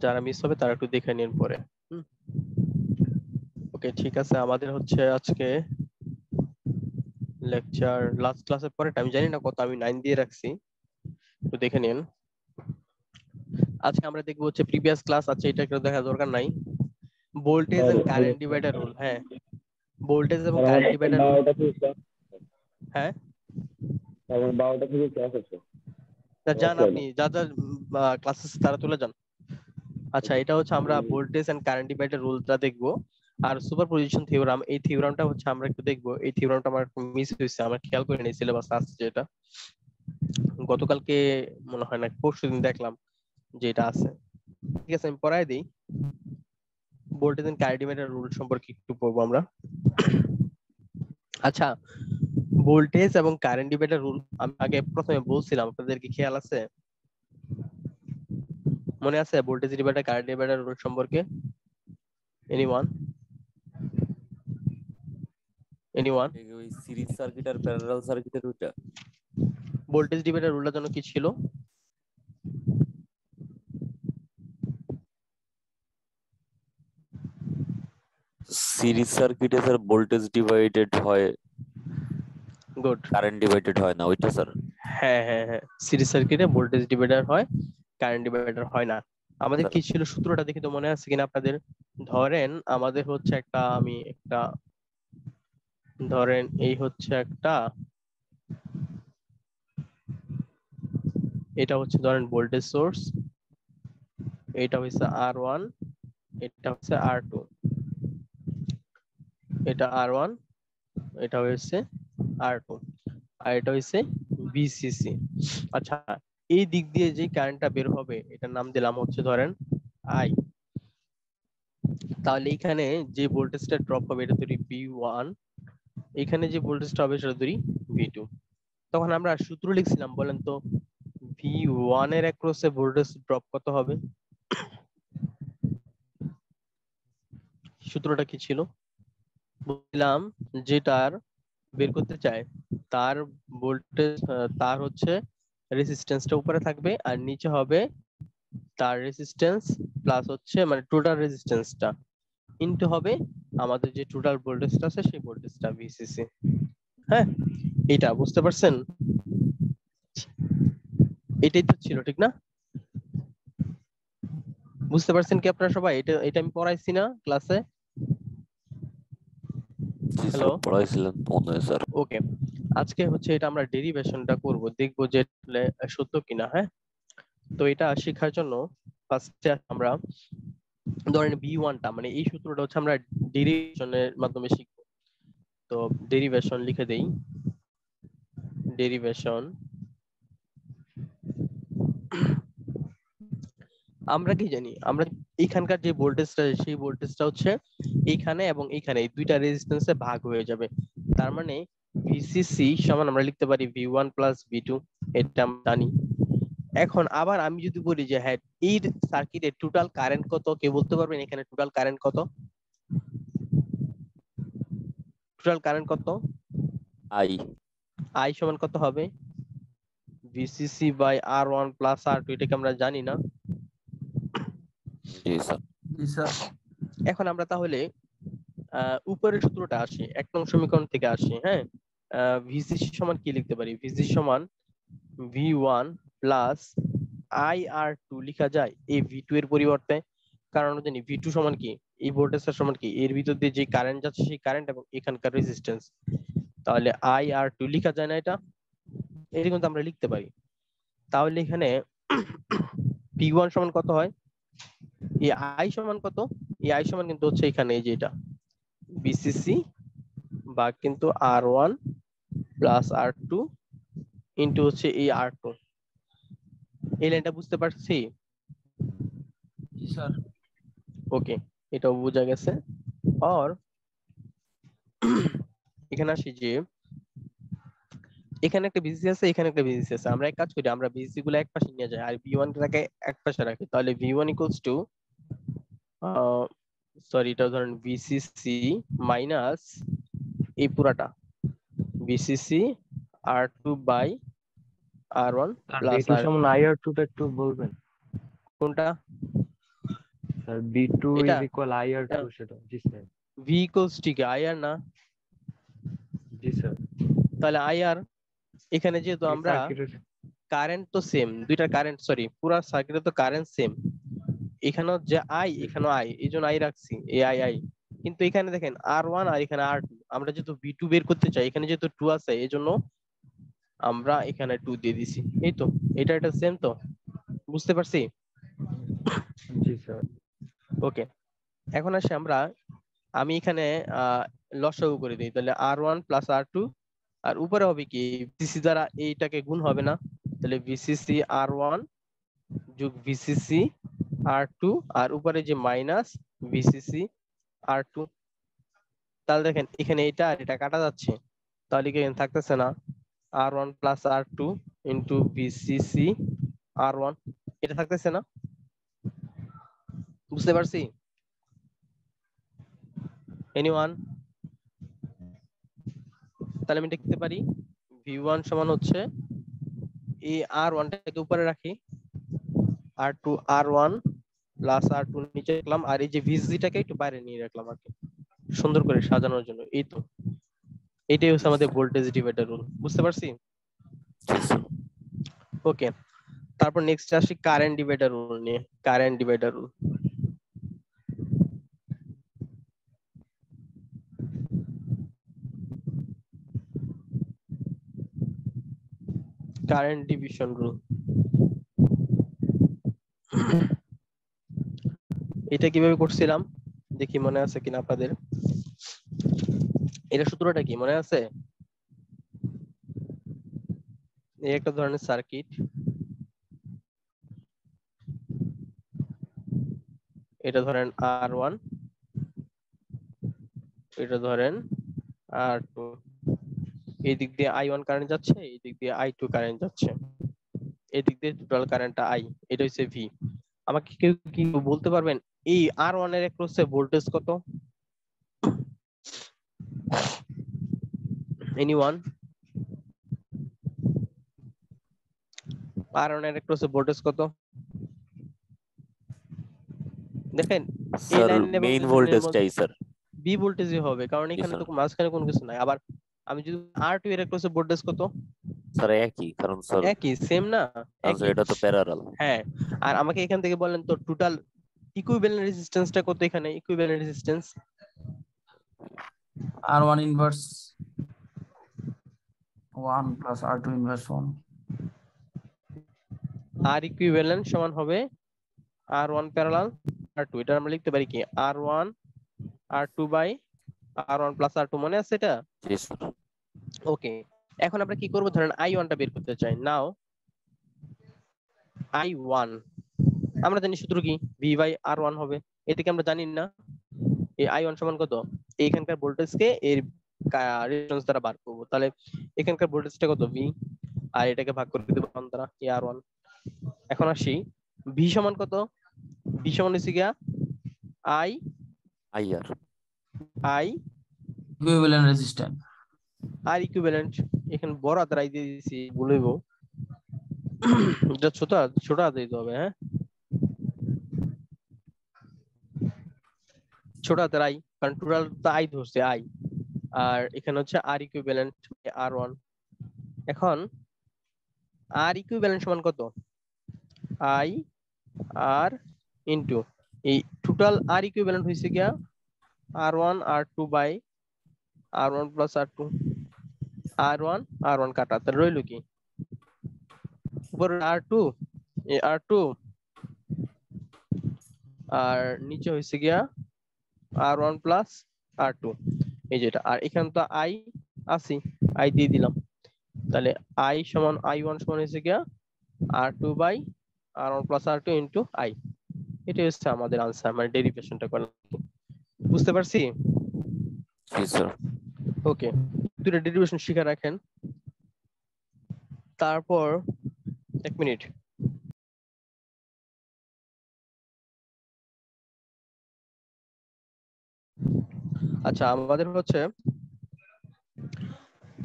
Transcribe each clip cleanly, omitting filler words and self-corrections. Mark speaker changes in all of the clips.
Speaker 1: যারা মিস হবে তারা একটু দেখে নিন পরে। ওকে, ঠিক আছে। আমাদের হচ্ছে আজকে লেকচার লাস্ট ক্লাসের পরে আমি জানি না কত, আমি 9 দিয়ে রাখছি, একটু দেখে নিন। আজকে আমরা দেখবো হচ্ছে প্রিভিয়াস ক্লাস আছে, এটা কেউ দেখা দরকার নাই। Voltage
Speaker 2: sir
Speaker 1: and
Speaker 2: hello
Speaker 1: current divider rule. হ্যাঁ, ভোল্টেজ এবং
Speaker 2: স্যার, আমার
Speaker 1: কারেন্ট ডিভাইডার রুল।
Speaker 2: 12টা থেকে ক্লাস।
Speaker 1: হ্যাঁ,
Speaker 2: আমার 12টা থেকে ক্লাস আছে
Speaker 1: তা যান
Speaker 2: অফলাইনে।
Speaker 1: আপনি যা যা ক্লাসেস তারা তুলে যান। আচ্ছা, এটা হচ্ছে আমরা ভোল্টেজ এন্ড কারেন্ট ডিভাইডার রুলটা দেখবো। আর সুপারপজিশন থিওরাম, এই থিওরামটা হচ্ছে আমরা একটু দেখবো। এই থিওরামটা আমার মিস হয়েছে, আমরা খেয়াল করে নিই সিলেবাস আছে যেটা গতকালকে মনে হয় না পরশুদিন দেখলাম যে এটা আছে। ঠিক আছে, আমি পড়ায় দিই। Voltage and current divider rule সম্পর্কে একটু পড়বো আমরা। আচ্ছা, ভোল্টেজ এবং কারেন্ট ডিভাইডার রুল আমি আগে প্রথমে বলছিলাম, আপনাদের কি খেয়াল আছে? মনে আছে voltage divider current divider rule সম্পর্কে? এনিওয়ান? এনিওয়ান?
Speaker 3: ওই সিরিজ সার্কিট আর প্যারালাল সার্কিটের ওইটা।
Speaker 1: ভোল্টেজ ডিভাইডার রুলটা জন্য কি ছিল?
Speaker 3: সিরিজ সার্কিটে স্যার ভোল্টেজ ডিভাইডেড হয়,
Speaker 1: গুড।
Speaker 3: কারেন্ট ডিভাইডেড হয় না, ওইটা স্যার।
Speaker 1: হ্যাঁ হ্যাঁ হ্যাঁ, সিরিজ সার্কিটে ভোল্টেজ ডিভাইডার হয়, কারেন্ট ডিভাইডার হয় না। আমাদের
Speaker 3: স্যার
Speaker 1: কি ছিল সূত্রটা, দেখি তো মনে আছে কিনা আপনাদের? ধরেন আমাদের হচ্ছে একটা, আমি একটা, ধরেন এই হচ্ছে একটা, এটা হচ্ছে ধরেন ভোল্টেজ সোর্স, এটা হচ্ছে R1, এটা হচ্ছে R2, এটা R1, এটা হচ্ছে R2, আর এটা হচ্ছে VCC। আচ্ছা, এই দিক দিয়ে যে কারেন্টটা বের হবে এটার নাম দিলাম হচ্ছে ধরেন I। তাহলে এখানে যে ভোল্টেজটা ড্রপ হবে এটা ধরি V1, এখানে যে ভোল্টেজটা হবে সেটা ধরি V2। তখন আমরা সূত্র লিখছিলাম, বলেন তো V1 এর অ্যাক্রসে ভোল্টেজ ড্রপ কত হবে? সূত্রটা কি ছিল? বললাম যেটার বের করতে চায় তার ভোল্টেজ, তার হচ্ছে রেজিস্ট্যান্সটা উপরে থাকবে আর নিচে হবে তার রেজিস্ট্যান্স প্লাস হচ্ছে মানে টোটাল রেজিস্ট্যান্সটা ইনটু হবে আমাদের যে টোটাল ভোল্টেজটা আছে সেই ভোল্টেজটা ভিসিসি। হ্যাঁ, এটা বুঝতে পারছেন? এটাই তো ছিল, ঠিক না? বুঝতে পারছেন কি আপনারা সবাই? এটা এটা আমি পড়াইছি না ক্লাসে?
Speaker 3: জি স্যার
Speaker 1: হ্যালো,
Speaker 3: পড়াইছিলেন মনে হয় স্যার।
Speaker 1: ওকে। আজকে হচ্ছে এটা আমরা ডেরিভেশনটা করব, দেখবো যে সত্য কিনা। হ্যাঁ, তো এটা শেখার জন্য ফার্স্টে আমরা ধরেন V1টা মানে এই সূত্রটা হচ্ছে আমরা ডেরিভেশনের মাধ্যমে শিখবো। তো ডেরিভেশন লিখে দেই, ডেরিভেশন। আমরা কি জানি, আমরা এখানকার যে ভোল্টেজটা সেই ভোল্টেজটা হচ্ছে এইখানে এবং এইখানে এই দুইটা রেজিস্ট্যান্সে ভাগ হয়ে যাবে। তার মানে ভিসিসি সমান আমরা লিখতে পারি V1 প্লাস V2, এটা আমরা জানি। এখন আবার আমি যদি বলি যে হ্যাঁ এই সার্কিটের টোটাল কারেন্ট কত, কে বলতে পারবেন এখানে টোটাল কারেন্ট কত? টোটাল কারেন্ট কত?
Speaker 3: আই।
Speaker 1: আই সমান কত হবে? VCC by R1 plus R2, এটাকে আমরা জানি না?
Speaker 3: জি স্যার।
Speaker 4: জি স্যার।
Speaker 1: এখন আমরা তাহলে উপরের সূত্রটা আসি, 1 নং সমীকরণ থেকে আসি। হ্যাঁ, ভিসিসি সমান কি লিখতে পারি? ভিসিসি সমান V1 প্লাস IR2 লিখা যায় এই V2 এর পরিবর্তে। কারণ আমরা জানি V2 সমান কি, এই ভোল্টেজটা সমান কি, এর ভিতর দিয়ে যে কারেন্ট যাচ্ছে সেই কারেন্ট এবং এখানকার রেজিস্ট্যান্স। তাহলে IR2 লিখা যায় না এটা? এটা কিন্তু আমরা লিখতে পারি। তাহলে এখানে P1 সমান কত হয়? এই I সমান কত? এই I সমান কিন্তু হচ্ছে এখানে এই যে এটা বিসিসি বা কিন্তু R1 প্লাস R2 ইনটু হচ্ছে এই R2। এই লাইনটা বুঝতে পারছি?
Speaker 4: জি স্যার।
Speaker 1: ওকে, এটাও বোঝা গেছে। আর এখানে আসি যে এখানে একটা বিসিসি আছে, এখানে একটা বিসিসি আছে। আমরা এক কাজ করি, আমরা বিসিসি গুলো এক পাশে নিয়ে যাই আর V1 টাকে এক পাশে রাখি। তাহলে V1 ইকুয়ালস টু সরি, এটা ধরেন বিসিসি মাইনাস এই পুরাটা BCC R2 by R1
Speaker 5: R
Speaker 1: plus
Speaker 5: V2 সমান IR2 টা একটু বলবেন?
Speaker 1: কোনটা?
Speaker 2: স্যার B2
Speaker 1: এটা
Speaker 2: is equal IR2 সেটা জি স্যার।
Speaker 1: v equals t কে ir না?
Speaker 2: জি স্যার।
Speaker 1: তাহলে ir এখানে যেহেতু
Speaker 2: এই
Speaker 1: আমরা
Speaker 2: সার্কিটের
Speaker 1: কারেন্ট তো সেম, দুইটা কারেন্ট সরি পুরা সার্কিটে তো কারেন্ট সেম, এখানেও যে আই
Speaker 2: জি
Speaker 1: এখানেও আই, এই জন্য আই রাখছি এ আই আই। কিন্তু এখানে দেখেন R1 আর এখানে R2, আমরা যেহেতু V2 বের করতে চাই, এখানে যেহেতু 2 আছে এই জন্য আমরা এখানে 2 দিয়ে দিছি। এই তো, এটা এটা সেম তো, বুঝতে পারছি?
Speaker 2: জি স্যার।
Speaker 1: ওকে, এখন আসি আমরা, আমি এখানে লসাগু করে দিই, তাহলে R1 প্লাস R2, আর উপরে হবে কি ভিসিসি দ্বারা এইটাকে গুণ হবে না, তাহলে ভিসিসি R1 যোগ ভিসিসি R2, আর উপরে যে মাইনাস ভিসিসি R2। তাহলে দেখেন এখানে এটা আর এটা কাটা যাচ্ছে, তাহলে কি এখানে থাকতেছে না R1 plus R2 into VCC R1, এটা থাকতেছে না? বুঝতে পারছি? এনিওয়ান? তাহলে আমি লিখতে পারি V1 সমান হচ্ছে এই R1 টাকে উপরে রাখি, R2 R1 প্লাস R2 নিচে রাখলাম, আর এই যে ভিসিসি টাকে একটু বাইরে নিয়ে রাখলাম আর কি, সুন্দর করে সাজানোর জন্য। এই তো, এটাই হচ্ছে আমাদের ভোল্টেজ ডিভাইডার রুল, বুঝতে পারছি? ওকে, তারপর নেক্সট আসি কারেন্ট ডিভাইডার রুল নিয়ে। Current divider rule, current division rule. এটা কিভাবে করছিলাম দেখি মনে আছে কিনা আপনাদের? এটা সূত্রটা কি মনে আছে? এই একটা ধরনের সার্কিট, এটা ধরেন R1, এটা ধরেন R2, এই দিক দিয়ে I1 কারেন্ট যাচ্ছে, এই দিক দিয়ে I2 কারেন্ট যাচ্ছে, এই দিক দিয়ে টোটাল কারেন্টটা I, এটা হচ্ছে V। আমাকে কেউ কি বলতে পারবেন এই R1 এর অ্যাক্রসে ভোল্টেজ কত? এনিওয়ান? R1 এর অ্যাক্রসে ভোল্টেজ কত? দেখেন এই
Speaker 3: স্যার
Speaker 1: লাইন এবং
Speaker 3: মেইন
Speaker 1: এই লাইনের
Speaker 3: ভোল্টেজ
Speaker 1: মধ্যে
Speaker 3: চাই স্যার।
Speaker 1: বি ভোল্টেজই হবে, কারণ
Speaker 3: জি
Speaker 1: এখানে
Speaker 3: স্যার।
Speaker 1: তো মাঝখানে কোনো কিছু নাই। আবার আমি যদি R2 এর অ্যাক্রসে ভোল্টেজ কত?
Speaker 3: স্যার একই, কারণ স্যার
Speaker 1: একই, সেম না? একই,
Speaker 3: এটা তো প্যারালাল।
Speaker 1: হ্যাঁ। আর আমাকে এখান থেকে বলেন তো টোটাল ইকুইভ্যালেন্ট রেজিস্ট্যান্সটা কত এখানে? Equivalent resistance
Speaker 4: R1 inverse 1 plus R2 inverse 1.
Speaker 1: আর ইকুইভ্যালেন্ট সমান হবে R1 প্যারালাল R2, এটা আমরা লিখতে পারি কি R1 R2 by R1 plus R2, মনে আছে এটা?
Speaker 3: জি স্যার।
Speaker 1: ওকে, এখন আমরা কি করব, ধরেন I1 টা বের করতে চাই। নাও I1 আমরা জানি সূত্র কি V বাই R1 হবে, এটাকে আমরা জানি না? এই I1 সমান কত, এইখানকার ভোল্টেজকে এর রেজিস্ট্যান্স দ্বারা বার করব, তাহলে এখানকার ভোল্টেজটা কত V, আর এটাকে ভাগ করে দেব 1 দ্বারা, এই R1। এখন আসি V সমান কত? V সমান হচ্ছে গিয়া I
Speaker 3: IR
Speaker 1: I
Speaker 4: Equivalent resistance.
Speaker 1: আর ইকুইভ্যালেন্ট, এখানে বড় হাতের I দিয়ে দিয়েছি, বলবো এটা ছোট ছোট হাতে দিতে হবে, হ্যাঁ ছোট হাতের I, কারণ টোটাল তো I ধরছে I, আর এখানে হচ্ছে R ইকুইভ্যালেন্ট R1। এখন R ইকুইভ্যালেন্ট সমান কত? I R ইনটু এই টোটাল R ইকুইভ্যালেন্ট হইছে গিয়া R1 R2 by R1 plus R2, R1 R1 কাটা, তাহলে রইল কি উপরে R2, এই R2, আর নিচে হইছে গিয়া R1 প্লাস R2, এই যেটা। আর এখানে তো I আছে, I দিয়ে দিলাম, তাহলে I সমান I1 সমান হইছে গিয়া R2 by R1 plus R2 into I। এটা হচ্ছে আমাদের আনসার, মানে ডেরিভেশনটা করলাম, বুঝতে পারছি?
Speaker 3: জি স্যার।
Speaker 1: ওকে, দুটো ডেরিভেশন শিখে রাখেন। তারপর এক মিনিট, আচ্ছা আমাদের হচ্ছে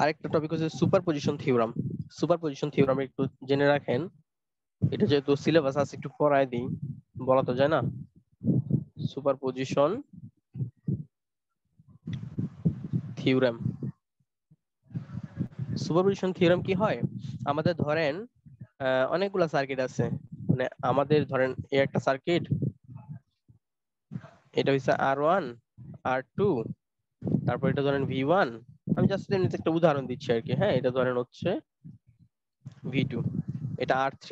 Speaker 1: আরেকটা টপিক হচ্ছে সুপারপজিশন থিওরাম। সুপারপজিশন থিওরাম একটু জেনে রাখেন। এটা যেহেতু সিলেবাস আছে একটু পড়ায় দিই, বলা তো যায় না। Superposition theorem. সুপারপজিশন থিওরেম কি হয়, আমাদের ধরেন অনেকগুলা সার্কিট আছে, মানে আমাদের ধরেন এই একটা সার্কিট, এটা হচ্ছে R1 R2, তারপর এটা ধরেন V1। আমি জাস্ট এমনিতে একটা উদাহরণ দিচ্ছি আর কি, হ্যাঁ, এটা ধরেন হচ্ছে V2, এটা R3।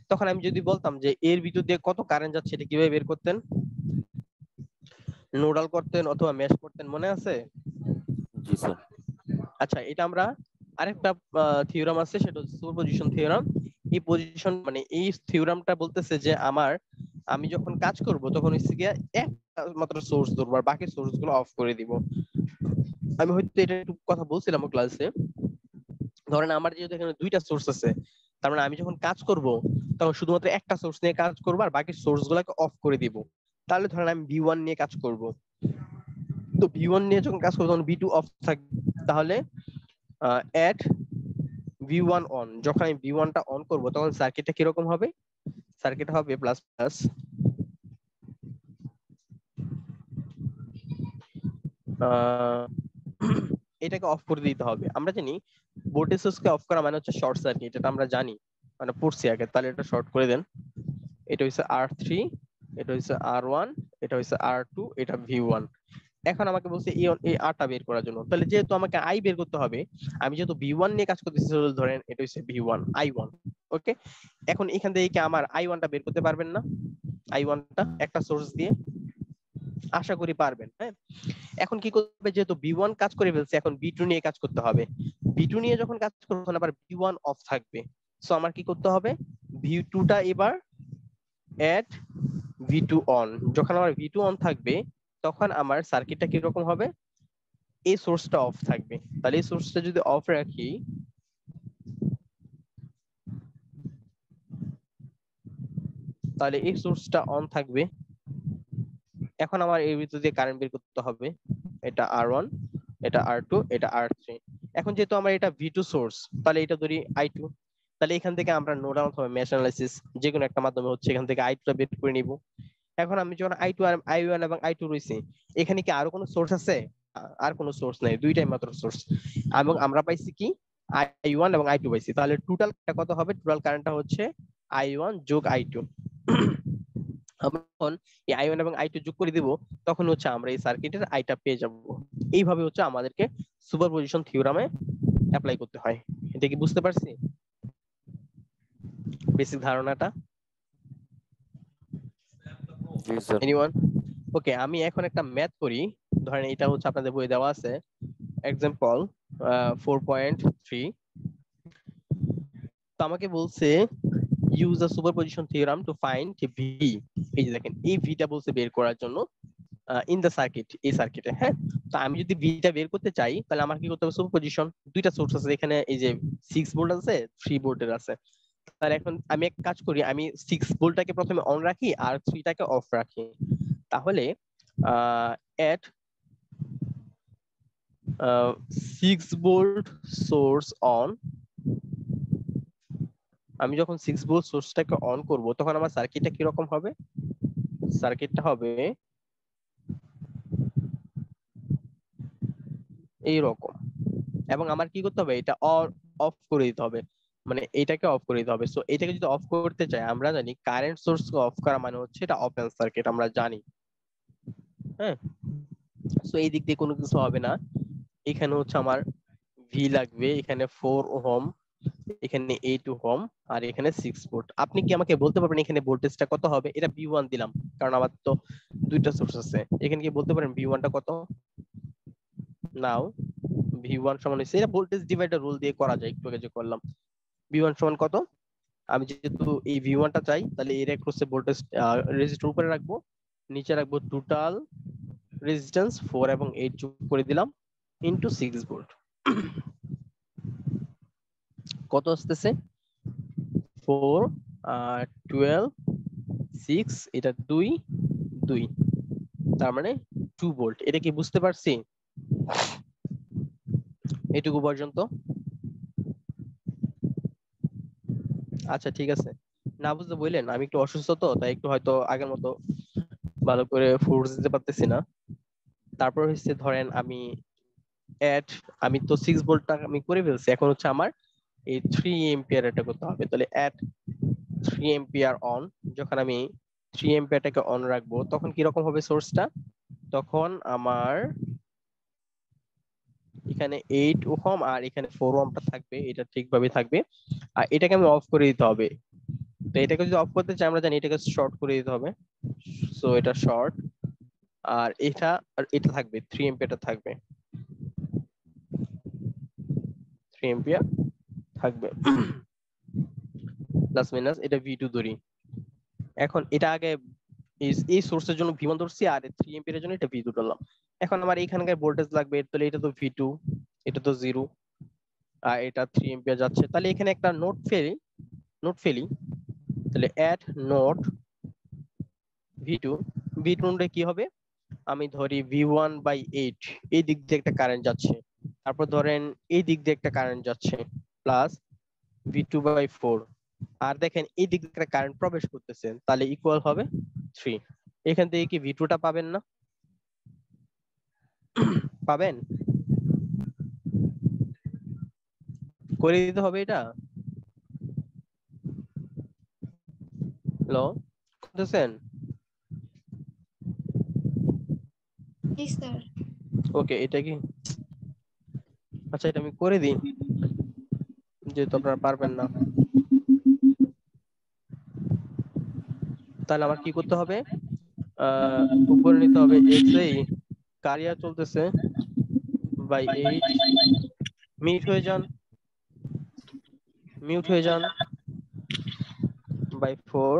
Speaker 1: তখন আমি যদি বলতাম যে এর ভিতর দিয়ে কত কারেন্ট যাচ্ছে, এটা কিভাবে বের করতেন? নোডাল করতেন অথবা মেশ করতেন, মনে আছে?
Speaker 3: জি স্যার।
Speaker 1: আচ্ছা, এটা আমরা আরেকটা থিওরাম আছে, সেটা হচ্ছে সুপারপজিশন থিওরাম। এই পজিশন মানে এই থিওরামটা বলতেছে যে আমি যখন কাজ করব তখন হচ্ছে গিয়ে একটা মাত্র সোর্স ধরবো আর বাকি সোর্স গুলো অফ করে দিব। আমি হয়তো এটা একটু কথা বলছিলাম ক্লাসে। ধরেন আমার যেহেতু এখানে দুইটা সোর্স আছে, তার মানে আমি যখন কাজ করব তখন শুধুমাত্র একটা সোর্স নিয়ে কাজ করব আর বাকি সোর্স গুলোকে অফ করে দিব। তাহলে ধরেন আমি V1 নিয়ে কাজ করব, তো V1 নিয়ে যখন কাজ করব তখন V2 অফ থাকবে। তাহলে এট V1 অন, যখন আমি V1 টা অন করব তখন সার্কিটটা কিরকম হবে? সার্কিট হবে প্লাস প্লাস এটাকে অফ করে দিতে হবে। আমরা জানি ভোল্টেজ সোর্সকে অফ করা মানে হচ্ছে শর্ট সার্কিট, এটা আমরা জানি, মানে পড়ছি আগে। তাহলে এটা শর্ট করে দেন। এটা হচ্ছে R3, এটা হচ্ছে R1, এটা হচ্ছে R2, এটা V1। এখন আমাকে বলছে এই আরটা বের করার জন্য। তাহলে যেহেতু আমাকে আই বের করতে হবে, আমি যেহেতু V1 নিয়ে কাজ করতেছি, ধরেন এটা হচ্ছে V1 I1। ওকে, এখন এখান থেকে কি আমার I1 টা বের করতে পারবেন না? I1 টা একটা সোর্স দিয়ে আশা করি পারবেন, হ্যাঁ। এখন কি করতে হবে, যেহেতু V1 কাজ করে ফেলছে, এখন V2 নিয়ে কাজ করতে হবে। V2 নিয়ে যখন কাজ করব তখন আবার V1 অফ থাকবে। সো আমার কি করতে হবে, V2 টা এবার এট V2 অন। যখন আমার V2 অন থাকবে তখন আমার সার্কিটটা কি রকম হবে, এই সোর্সটা অফ থাকবে। তাহলে এই সোর্সটা যদি অফ রাখি, তাহলে এই সোর্সটা অন থাকবে। এখন আমার এর ভিতর দিয়ে কারেন্ট বের করতে হবে। এটা R1, এটা R2, এটা R3। এখন যেহেতু আমার এটা V2 সোর্স, তাহলে এটা ধরি I2। তাহলে এখান থেকে আমরা নোডাল অথবা মেশ অ্যানালাইসিস যে কোনো একটা মাধ্যমে হচ্ছে এখান থেকে I2 টা বের করে নিব। এখন আমি যখন I2 আর I1 এবং I2 রয়েছে, এখানে কি আরো কোনো সোর্স আছে? আর কোনো সোর্স নাই, দুইটাই মাত্র সোর্স। এবং আমরা পাইছি কি I1 এবং I2 পাইছি। তাহলে টোটাল কত হবে? টোটাল কারেন্টটা হচ্ছে I1 যোগ I2। আমরা যখন এই I1 এবং I2 যোগ করে দিব তখন হচ্ছে আমরা এই সার্কিটের আইটা পেয়ে যাব। এইভাবে হচ্ছে আমাদেরকে সুপারপজিশন থিওরামে অ্যাপ্লাই করতে হয়। এটা কি বুঝতে পারছি বেসিক ধারণাটা?
Speaker 3: জি স্যার।
Speaker 1: এনিওয়ান? ওকে, আমি এখন একটা ম্যাথ করি। ধরেন এটা হচ্ছে আপনাদের বইয়ে দেওয়া আছে, এক্সাম্পল 4.3। তো আমাকে বলছে use a superposition theorem to find V. এই যে দেখেন, এই ভিটা বলছে বের করার জন্য ইন দ্য সার্কিট, এই সার্কিটে, হ্যাঁ। তো আমি যদি ভিটা বের করতে চাই তাহলে আমার কি করতে হবে? সুপারপজিশন, দুইটা সোর্স আছে এখানে, এই যে 6 ভোল্ট আছে, 3 ভোল্টের আছে। তাহলে এখন আমি এক কাজ করি, আমি 6 ভোল্টটাকে প্রথমে অন রাখি আর 3 টাকে অফ রাখি। তাহলে এট 6 ভোল্ট সোর্স অন, আমি যখন 6 ভোল্ট সোর্সটাকে অন করব তখন আমার সার্কিটটা কি রকম হবে? সার্কিটটা হবে এই রকম। এবং আমার কি করতে হবে, এটা অফ করে দিতে হবে, মানে এটাকে অফ করে দিতে হবে। সো এটাকে যদি অফ করতে চাই, আমরা জানি কারেন্ট সোর্স কে অফ করা মানে হচ্ছে এটা ওপেন সার্কিট, আমরা জানি, হ্যাঁ। সো এই দিক দিয়ে কোনো কিছু হবে না। এখানে হচ্ছে আমার ভি লাগবে, এখানে 4 ওহম, এখানে 8 ওহম, আর এখানে 6 ভোল্ট। আপনি কি আমাকে বলতে পারবেন এখানে ভোল্টেজটা কত হবে? এটা V1 দিলাম কারণ আমার তো দুইটা সোর্স আছে। এখানে কি বলতে পারেন V1 টা কত? নাও V1 সমান হচ্ছে, এটা ভোল্টেজ ডিভাইডার রুল দিয়ে করা যায়, একটু আগে যে করলাম। V1 সমান কত? আমি যেহেতু এই V1 টা চাই, তাহলে এর ক্রসে ভোল্টেজ রেজিস্টর উপরে রাখবো, নিচে রাখবো টোটাল রেজিস্ট্যান্স 4 এবং 8 যোগ করে দিলাম ইনটু 6 ভোল্ট। কত আসতেছে? 4 12 6, এটা 2 2, তার মানে 2 ভোল্ট। এটা কি বুঝতে পারছি এটুকু পর্যন্ত? আচ্ছা ঠিক আছে, না বুঝতে বললেন, আমি একটু অসুস্থ তো, তাই একটু হয়তো আগের মতো ভালো করে ফোর্স দিতে পারতেছি না। তারপর হচ্ছে ধরেন আমি অ্যাড, আমি তো 6 ভোল্টটা আমি করে ফেলছি, এখন হচ্ছে আমার এই 3 এম্পিয়ার এটা করতে হবে। তাহলে অ্যাড 3 এম্পিয়ার অন, যখন আমি 3 এম্পিয়ারটাকে অন রাখবো তখন কি রকম হবে সোর্সটা, তখন আমার এখানে 8 ওহম আর এখানে 4 ওহমটা থাকবে, এটা ঠিকভাবে থাকবে। আর এটাকে আমি অফ করে দিতে হবে। তো এটাকে যদি অফ করতে চাই আমরা জানি এটাকে শর্ট করে দিতে হবে, সো এটা শর্ট। আর এটা থাকবে 3 এম্পিয়ারটা থাকবে, 3 এম্পিয়ার থাকবে প্লাস মাইনাস এটা V2 ধরি। এখন এটা আগে এই সোর্সের জন্য V1 ধরছি আর 3 এম্পিয়ারের জন্য এটা V2 ধরলাম। এখন আমার এখানকার ভোল্টেজ লাগবে, তাহলে এটা তো V2, এটা তো 0, আর এটা 3 এম্পিয়ার যাচ্ছে। তাহলে এখানে একটা নোট ফেলি। তাহলে অ্যাড নোট V2, V2 এ কি হবে, আমি ধরি V1/8 এই দিক দিয়ে একটা কারেন্ট যাচ্ছে, তারপর ধরেন এই দিক দিয়ে একটা কারেন্ট যাচ্ছে প্লাস V2/4, আর দেখেন এই দিক দিয়ে একটা কারেন্ট প্রবেশ করতেছে, তাহলে ইকুয়াল হবে 3। এখান থেকে কি V2টা পাবেন না? পাবেন? করে দিতে হবে এটা। হ্যালো, শুনতেছেন?
Speaker 5: জি স্যার।
Speaker 1: ওকে, এটা কি, আচ্ছা এটা আমি করে দিই যেহেতু আপনারা পারবেন না। তাহলে আমার কি করতে হবে, উপরে নিতে হবে এক্সএই কারিয়া চলতেছে বাই 8, মিউট হয়ে যান, বাই 4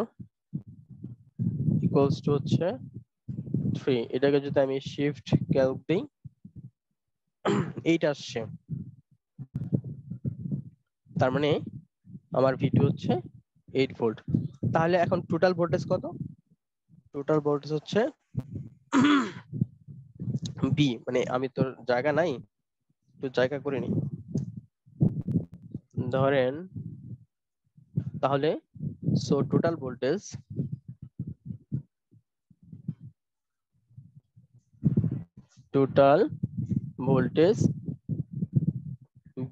Speaker 1: ইকুয়ালস টু হচ্ছে 3। এটাকে যদি আমি শিফট ক্যালক দিই 8 আসছে, তার মানে আমার V2 হচ্ছে 8 ভোল্ট। তাহলে এখন টোটাল ভোল্টেজ কত? টোটাল ভোল্টেজ হচ্ছে B, মানে আমি তো জায়গা নাই, একটু জায়গা করে নি ধরেন, তাহলে সো টোটাল ভোল্টেজ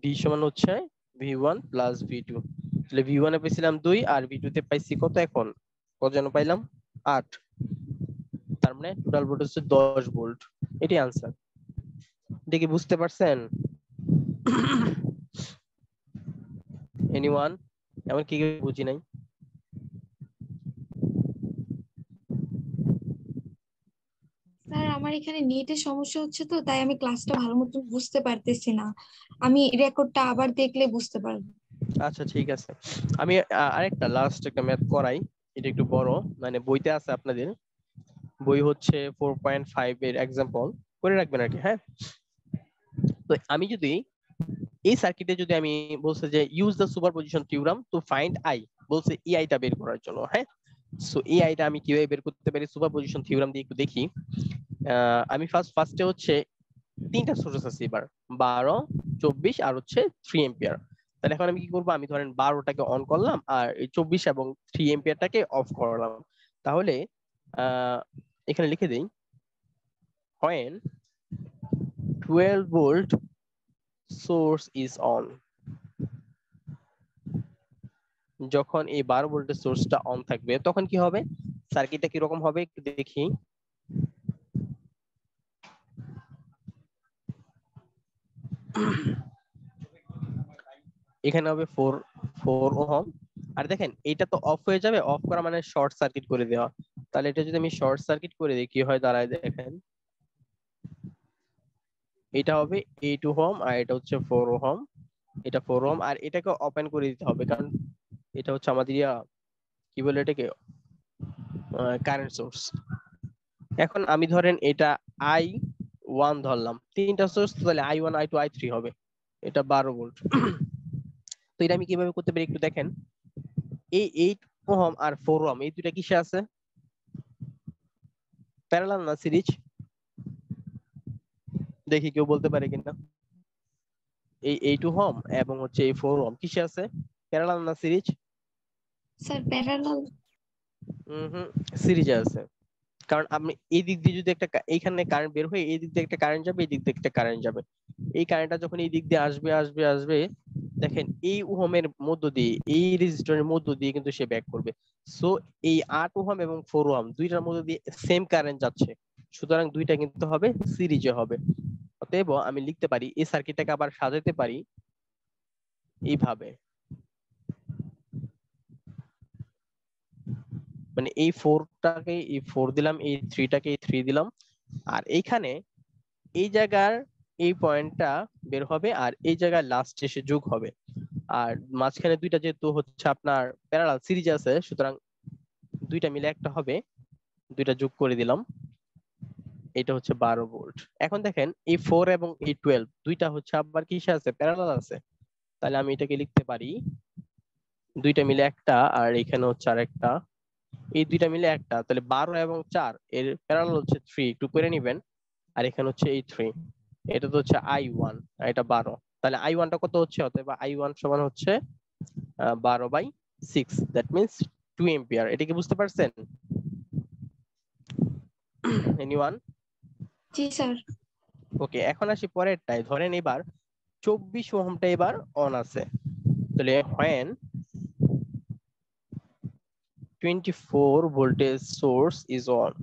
Speaker 1: V সমান হচ্ছে V1 প্লাস V2। তাহলে V1 এ পেয়েছিলাম 2 আর V2 তে পাইছি কত, এখন কত যেন পাইলাম 8, তার মানে টোটাল ভোল্টেজ হচ্ছে 10 ভোল্ট। এটি আনসার। এটা কি বুঝতে পারছেন? এনিওয়ান? এমন কি বুঝি নাই?
Speaker 5: স্যার আমার এখানে নেটের সমস্যা হচ্ছে, তো তাই আমি ক্লাসটা ভালো মতো বুঝতে পারতেছি না। আমি রেকর্ডটা আবার দেখলে বুঝতে পারবো।
Speaker 1: আচ্ছা ঠিক আছে, আমি আরেকটা লাস্ট একটা ম্যাথ করাই, এটা একটু বড়, মানে বইতে আছে আপনাদের, বই হচ্ছে 4.5 এর এক্সাম্পল করে রাখবেন আর কি। হ্যাঁ, তো আমি যদি এই সার্কিটে যদি আমি বলছে যে use the superposition theorem to find I, বলছে এই আইটা বের করার জন্য। হ্যাঁ, সো এই আইটা আমি কিভাবে বের করতে পারি সুপারপজিশন থিওরাম দিয়ে একটু দেখি। আমি ফার্স্টে হচ্ছে 3টা সোর্স আছে এবার, 12, 24 আর হচ্ছে 3 এম্পিয়ার। তাহলে এখন আমি কি করবো, আমি ধরেন 12টাকে অন করলাম আর এই 24 এবং 3 এম্পিয়ারটাকে অফ করলাম। তাহলে এখানে লিখে দেই, when 12 volt source is on, যখন এই 12 ভোল্টের সোর্সটা অন থাকবে তখন কি হবে, সার্কিটটা কি রকম হবে একটু দেখি। এখানে হবে 4 ওহম, আর দেখেন এটা তো অফ হয়ে যাবে, অফ করা মানে শর্ট সার্কিট করে দেওয়া। তাহলে এটা যদি আমি শর্ট সার্কিট করে দিই কি হয় দাঁড়ায়, দেখেন এটা হবে 8 ওহম আর এটা হচ্ছে 4 ওহম, এটা 4 ওহম, আর এটাকে ওপেন করে দিতে হবে কারণ এটা হচ্ছে আমাদের কি বলে এটাকে কারেন্ট সোর্স। এখন আমি ধরেন এটা I1 ধরলাম, 3টা সোর্স, তাহলে I1 I2 I3 হবে, এটা 12 ভোল্ট। তো এটা আমি কিভাবে করতে পারি একটু দেখেন, এই 8 ওহম আর 4 ওহম এই দুইটা কিসে আছে, প্যারালাল না সিরিজ? দেখি কেউ বলতে পারে কিনা। এই 8 ওহম এবং হচ্ছে এই 4 ওহম কিসে আছে, প্যারালাল না সিরিজ?
Speaker 5: Sir parallel.
Speaker 1: সিরিজে আছে, কারণ আপনি এই দিক দিয়ে যদি একটা এইখানে কারেন্ট বের হয়ে এই দিক দিয়ে একটা কারেন্ট যাবে, এই দিক দিয়ে একটা কারেন্ট যাবে, এই কারেন্টটা যখন এই দিক দিয়ে আসবে আসবে আসবে, দেখেন এই ওহমের মধ্য দিয়ে এই রেজিস্টরের মধ্য দিয়ে কিন্তু সে ব্যাক করবে। সো এই 8 ওহম এবং 4 ওহম দুইটার মধ্য দিয়ে সেম কারেন্ট যাচ্ছে, সুতরাং দুইটা কিন্তু হবে সিরিজে হবে। অতএব আমি লিখতে পারি এই সার্কিটটাকে আবার সাজাতে পারি এইভাবে, মানে এই 4টাকে এই 4 দিলাম, এই 3টাকে এই 3 দিলাম, আর এইখানে এই জায়গার এই পয়েন্টটা বের হবে আর এই জায়গায় লাস্ট এসে যোগ হবে। আর মাঝখানে দুইটা যেহেতু হচ্ছে আপনার প্যারালাল সিরিজ আছে, সুতরাং দুইটা মিলে একটা হবে, দুইটা যোগ করে দিলাম, এটা হচ্ছে 12 ভোল্ট। এখন দেখেন এই 4 এবং এই 12 দুইটা হচ্ছে আবার কিসে আছে, প্যারালাল আছে, তাহলে আমি এটাকে লিখতে পারি দুইটা মিলে একটা, আর এখানে হচ্ছে আরেকটা, এই দুইটা মিলে একটা, তাহলে 12 এবং 4 এর প্যারালাল হচ্ছে 3, একটু করে নেবেন, আর এখানে হচ্ছে এই 3, এটা তো হচ্ছে I1 আর এটা 12, তাহলে I1 টা কত হচ্ছে, অতএব I1 সমান হচ্ছে 12/6, দ্যাট মিন্স 2 এম্পিয়ার। এটা কি বুঝতে পারছেন এনিওয়ান?
Speaker 5: জি স্যার।
Speaker 1: ওকে, এখন আসি পরেরটায়। ধরেন এবার 24 ওহমটা এবার অন আছে, তাহলে when 24 voltage source is on,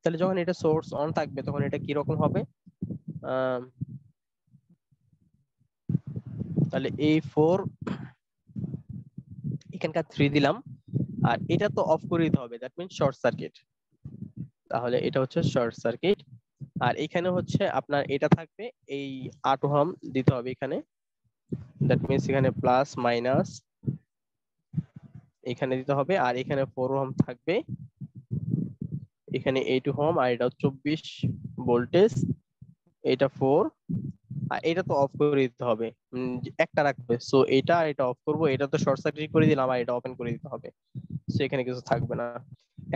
Speaker 1: তাহলে যখন এটা সোর্স অন থাকবে তখন এটা কি রকম হবে, তাহলে এই 4 এখানকার 3 দিলাম, আর এটা তো অফ করে দিতে হবে, দ্যাট মিন্স শর্ট সার্কিট, তাহলে এটা হচ্ছে শর্ট সার্কিট। আর এখানে হচ্ছে আপনার এটা থাকবে, এই 8 ওহম দিতে হবে এখানে, দ্যাট মিন্স এখানে প্লাস মাইনাস এখানে দিতে হবে, আর এখানে 4 ওহম থাকবে, এখানে 8 ওহম, আর এটা 24 ভোল্টেজ, এটা 4, আর এটা তো অফ করে দিতে হবে, একটা রাখবে, সো এটা আর এটা অফ করব, এটা তো শর্ট সার্কিট করে দিলাম, আর এটা ওপেন করে দিতে হবে, সো এখানে কিছু থাকবে না।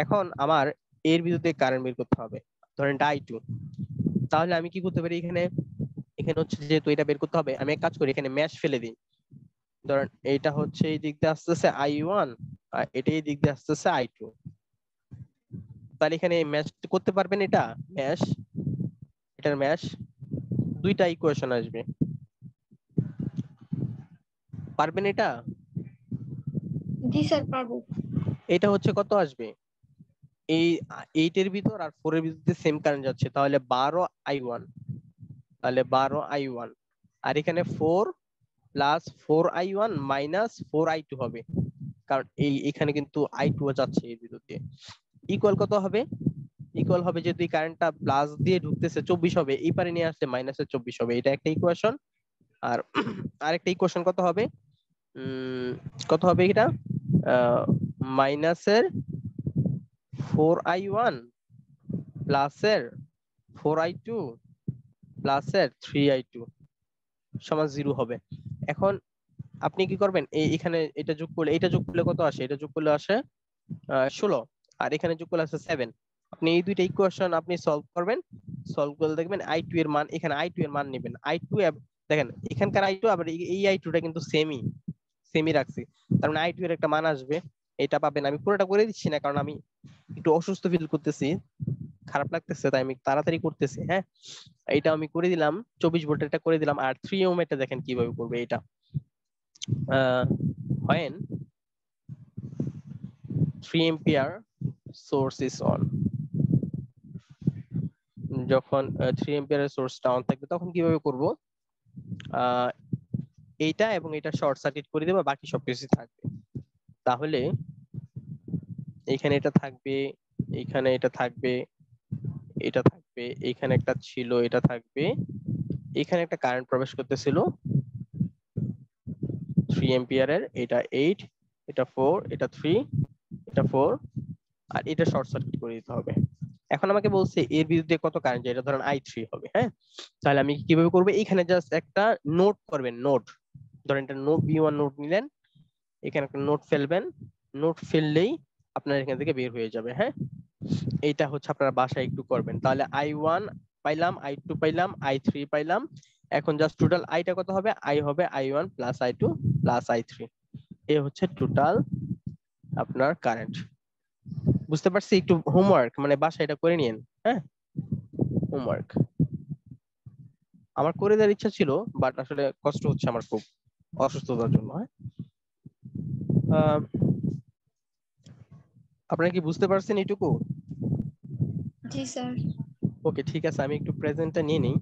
Speaker 1: এখন আমার এর বিরুদ্ধে কারেন্ট বের করতে হবে, ধরেন এটা I2, তাহলে আমি কি করতে পারি, এখানে এখানে হচ্ছে যেহেতু এটা বের করতে হবে, আমি এক কাজ করি, এখানে ম্যাশ ফেলে দিই, ধরেন এইটা হচ্ছে এই দিক দিয়ে আসতেছে I1, আর এটা এই দিক দিয়ে আসতেছে I2, তাহলে এখানে ম্যাচ করতে পারবেন, এটা ম্যাশ, এটার ম্যাশ, দুইটা ইকুয়েশন আসবে, পারবেন এটা?
Speaker 5: জি স্যার পারবো।
Speaker 1: এটা হচ্ছে কত আসবে, এই 8 এর ভিতর আর 4 এর ভিতরে সেম কারেন্ট যাচ্ছে, তাহলে 12I1, তাহলে 12I1, আর এখানে 4 প্লাস 4I1 মাইনাস 4I2 হবে, কারণ এখানে কিন্তু I2 যাচ্ছে এর ভিতর দিয়ে, ইকুয়াল কত হবে, ইকুয়াল হবে যদি কারেন্টটা প্লাস দিয়ে ঢুকতেছে 24 হবে, এই পারে নিয়ে আসলে মাইনাসের 24 হবে, এটা একটা ইকুয়েশন। আর আরেকটা ইকুয়েশন কত হবে, কত হবে এটা, মাইনাসের 4I1 প্লাসের 4I2 প্লাসের 3I2 সমান 0 হবে। এখন আপনি কি করবেন, এখানে এটা যোগ করলে, এটা যোগ করলে কত আসে, এটা যোগ করলে আসে 16, আর এখানে যোগ করলে আসে 7, আপনি এই দুইটা ইকুয়েশন আপনি সলভ করবেন, সলভ করলে দেখবেন I2 এর মান, এখানে I2 এর মান নেবেন, I2 দেখেন এখানকার I2 আবার এই I2 টা কিন্তু সেমই রাখছি, তার মানে I2 এর একটা মান আসবে, এটা পাবেন। আমি পুরোটা করে দিচ্ছি না, কারণ আমি একটু অসুস্থ ফিল করতেছি, খারাপ লাগতেছে, তাই আমি তাড়াতাড়ি করতেছি। হ্যাঁ, এটা আমি করে দিলাম, 24 ভোল্টেরটা করে দিলাম, আর 3 ওহম এটা দেখেন কিভাবে করবে, এটা when 3 ampere source is on, যখন 3 এম্পিয়ারের সোর্সটা অন থাকবে তখন কিভাবে করব, এইটা এবং এটা শর্ট সার্কিট করে দেব, বাকি সবকিছু থাকবে, তাহলে এখানে এটা থাকবে, এখানে এটা থাকবে, এটা থাকবে, এখানে একটা ছিল, এটা থাকবে, এখানে একটা কারেন্ট প্রবেশ করতেছিল 3 এম্পিয়ারের, এটা 8, এটা 4, এটা 3, এটা 4, আর এটা শর্ট সার্কিট করে দিতে হবে। এখন আমাকে বলছে এর বিরুদ্ধে কত কারেন্ট যায়, এটা ধরেন I3 হবে। হ্যাঁ, তাহলে আমি কিভাবে করব, এখানে জাস্ট একটা নোট করবেন, নোট, ধরেন এটা নোট V1 নোট নিলেন, এখানে একটা নোট ফেলবেন, নোট ফেললেই আপনার এখান থেকে বের হয়ে যাবে। হ্যাঁ, এইটা হচ্ছে আপনারা বাসায় একটু করবেন, তাহলে I1 পাইলাম, I2 পাইলাম, I3 পাইলাম, এখন জাস্ট টোটাল আইটা কত হবে? আই হবে I1 plus I2 plus I3। এ হচ্ছে টোটাল আপনার কারেন্ট। বুঝতে পারছি? একটু হোমওয়ার্ক মানে বাসায় এটা করে নিন, হ্যাঁ, হোমওয়ার্ক। আমার করে দেওয়ার ইচ্ছা ছিল, বাট আসলে কষ্ট হচ্ছে আমার খুব অসুস্থতার জন্য। হ্যাঁ, আপনারা কি বুঝতে পারছেন এইটুকু?
Speaker 5: জি স্যার।
Speaker 1: ওকে, ঠিক আছে, আমি একটু প্রেজেন্টটা নিয়ে নিই।